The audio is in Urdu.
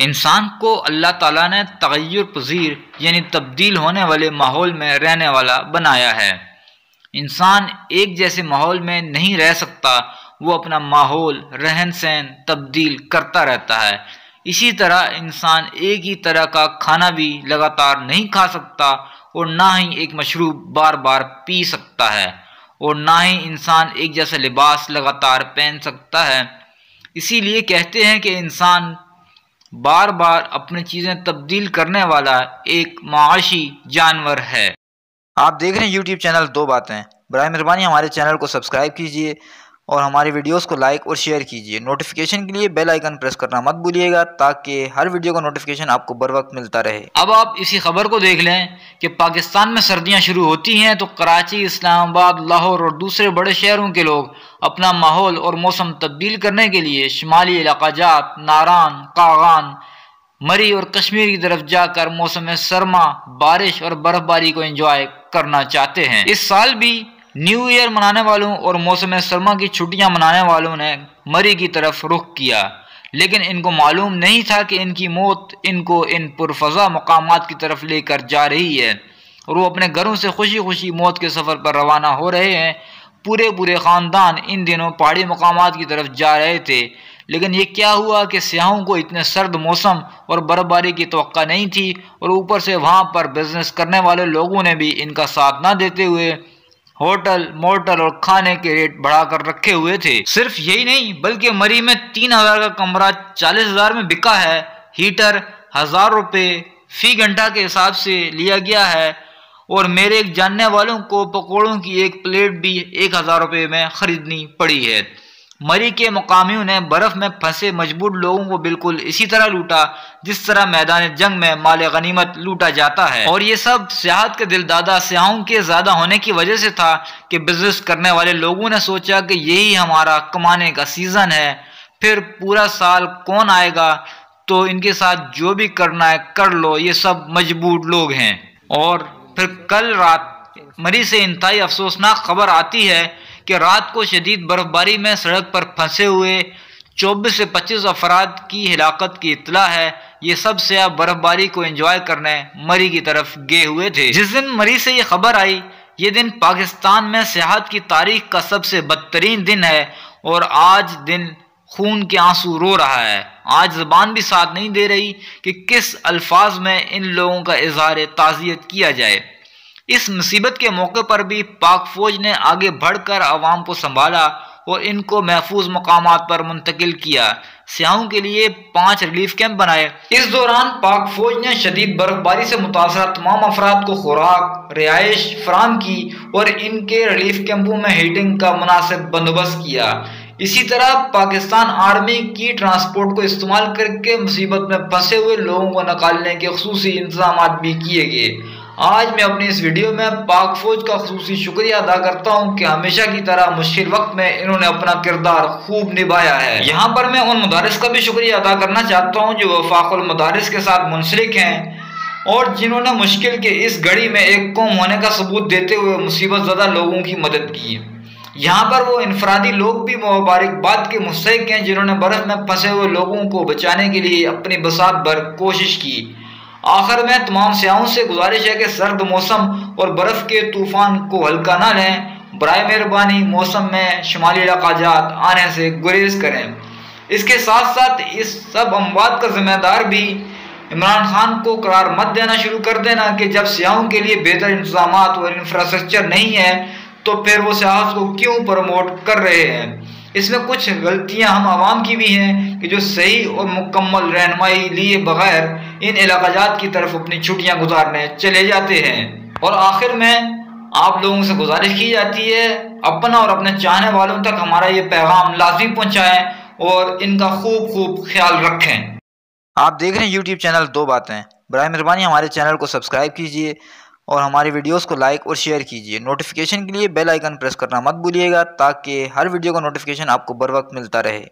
انسان کو اللہ تعالیٰ نے تغیر پذیر یعنی تبدیل ہونے والے ماحول میں رہنے والا بنایا ہے۔ انسان ایک جیسے ماحول میں نہیں رہ سکتا، وہ اپنا ماحول رہن سہن تبدیل کرتا رہتا ہے۔ اسی طرح انسان ایک ہی طرح کا کھانا بھی لگاتار نہیں کھا سکتا اور نہ ہی ایک مشروب بار بار پی سکتا ہے، اور نہ ہی انسان ایک جیسا لباس لگاتار پہن سکتا ہے۔ اسی لیے کہتے ہیں کہ انسان بار بار اپنی چیزیں تبدیل کرنے والا ایک معاشی جانور ہے۔ آپ دیکھ رہے ہیں یوٹیوب چینل دو باتیں۔ برائے مہربانی ہمارے چینل کو سبسکرائب کیجئے اور ہماری ویڈیوز کو لائک اور شیئر کیجئے۔ نوٹیفیکیشن کے لیے بیل آئیکن پریس کرنا مت بھولیے گا تاکہ ہر ویڈیو کا نوٹیفیکیشن آپ کو بر وقت ملتا رہے۔ اب آپ اسی خبر کو دیکھ لیں کہ پاکستان میں سردیاں شروع ہوتی ہیں تو کراچی، اسلام آباد، لاہور اور دوسرے بڑے شہروں کے لوگ اپنا ماحول اور موسم تبدیل کرنے کے لیے شمالی علاقہ جات، ناران، کاغان، مری اور کشمیر کی طرف جا کر موسم سرما، بارش اور برف باری کو انجوائے کرنا چاہتے ہیں۔ اس سال بھی نیو ایئر منانے والوں اور موسم سرما کی چھٹیاں منانے والوں نے مری کی طرف رخ کیا، لیکن ان کو معلوم نہیں تھا کہ ان کی موت ان کو ان پرفضا مقامات کی طرف لے کر جا رہی ہے، اور وہ اپنے گھروں سے خوشی خوشی موت کے سفر پر روانہ ہو رہے ہیں۔ پورے خاندان ان دنوں پہاڑی مقامات کی طرف جا رہے تھے، لیکن یہ کیا ہوا کہ سیاحوں کو اتنے سرد موسم اور برف باری کی توقع نہیں تھی، اور اوپر سے وہاں پر بزنس کرنے والے لوگوں نے بھی ان کا ساتھ نہ دیتے ہوئے ہوٹل، موٹل اور کھانے کے ریٹ بڑھا کر رکھے ہوئے تھے۔ صرف یہی نہیں بلکہ مری میں 3000 کا کمرہ 40,000 میں بکا ہے، ہیٹر 1000 روپے فی گھنٹہ کے حساب سے لیا گیا ہے، اور میرے ایک جاننے والوں کو پکوڑوں کی ایک پلیٹ بھی 1000 روپے میں خریدنی پڑی ہے۔ مری کے مقامیوں نے برف میں پھنسے مجبور لوگوں کو بالکل اسی طرح لوٹا جس طرح میدان جنگ میں مال غنیمت لوٹا جاتا ہے، اور یہ سب سیاحت کے دل دادا سیاحوں کے زیادہ ہونے کی وجہ سے تھا کہ بزنس کرنے والے لوگوں نے سوچا کہ یہی ہمارا کمانے کا سیزن ہے، پھر پورا سال کون آئے گا، تو ان کے ساتھ جو بھی کرنا ہے کر لو، یہ سب مجبور لوگ ہیں۔ اور پھر کل رات مری سے انتہائی افسوسناک خبر آتی ہے کہ رات کو شدید برف باری میں سڑک پر پھنسے ہوئے 24 سے 25 افراد کی ہلاکت کی اطلاع ہے۔ یہ سب سیاح برف باری کو انجوائے کرنے مری کی طرف گئے ہوئے تھے۔ جس دن مری سے یہ خبر آئی، یہ دن پاکستان میں سیاحت کی تاریخ کا سب سے بدترین دن ہے، اور آج دن خون کے آنسو رو رہا ہے۔ آج زبان بھی ساتھ نہیں دے رہی کہ کس الفاظ میں ان لوگوں کا اظہار تعزیت کیا جائے۔ اس مصیبت کے موقع پر بھی پاک فوج نے آگے بڑھ کر عوام کو سنبھالا اور ان کو محفوظ مقامات پر منتقل کیا۔ سیاحوں کے لیے 5 ریلیف کیمپ بنائے۔ اس دوران پاک فوج نے شدید برف باری سے متاثرہ تمام افراد کو خوراک، رہائش فراہم کی اور ان کے ریلیف کیمپوں میں ہیٹنگ کا مناسب بندوبست کیا۔ اسی طرح پاکستان آرمی کی ٹرانسپورٹ کو استعمال کر کے مصیبت میں پھنسے ہوئے لوگوں کو نکالنے کے خصوصی انتظامات بھی کیے گئے۔ آج میں اپنی اس ویڈیو میں پاک فوج کا خصوصی شکریہ ادا کرتا ہوں کہ ہمیشہ کی طرح مشکل وقت میں انہوں نے اپنا کردار خوب نبھایا ہے۔ یہاں پر میں ان مدارس کا بھی شکریہ ادا کرنا چاہتا ہوں جو وفاق المدارس کے ساتھ منسلک ہیں اور جنہوں نے مشکل کے اس گھڑی میں ایک قوم ہونے کا ثبوت دیتے ہوئے مصیبت زدہ لوگوں کی مدد کی۔ یہاں پر وہ انفرادی لوگ بھی مبارکباد کے مستحق ہیں جنہوں نے برف میں پھنسے ہوئے لوگوں کو بچانے کے لیے اپنی بساط بھر کوشش کی۔ آخر میں تمام سیاحوں سے گزارش ہے کہ سرد موسم اور برف کے طوفان کو ہلکا نہ لیں۔ برائے مہربانی موسم میں شمالی علاقہ جات آنے سے گریز کریں۔ اس کے ساتھ ساتھ اس سب اموات کا ذمہ دار بھی عمران خان کو قرار مت دینا شروع کر دینا کہ جب سیاحوں کے لیے بہتر انتظامات اور انفراسٹرکچر نہیں ہے تو پھر وہ سیاحت کو کیوں پروموٹ کر رہے ہیں۔ اس میں کچھ غلطیاں ہم عوام کی بھی ہیں کہ جو صحیح اور مکمل رہنمائی لیے بغیر ان علاقہ جات کی طرف اپنی چھٹیاں گزارنے چلے جاتے ہیں۔ اور آخر میں آپ لوگوں سے گزارش کی جاتی ہے اپنا اور اپنے چاہنے والوں تک ہمارا یہ پیغام لازمی پہنچائیں اور ان کا خوب خیال رکھیں۔ آپ دیکھ رہے ہیں یوٹیوب چینل دو باتیں۔ برائے مہربانی ہمارے چینل کو سبسکرائب کیجئے اور ہماری ویڈیوز کو لائک اور شیئر کیجئے۔ نوٹیفیکیشن کے لیے بیل آئیکن پریس کرنا مت بھولیے گا تاکہ ہر ویڈیو کا نوٹیفیکیشن آپ کو بر وقت ملتا رہے۔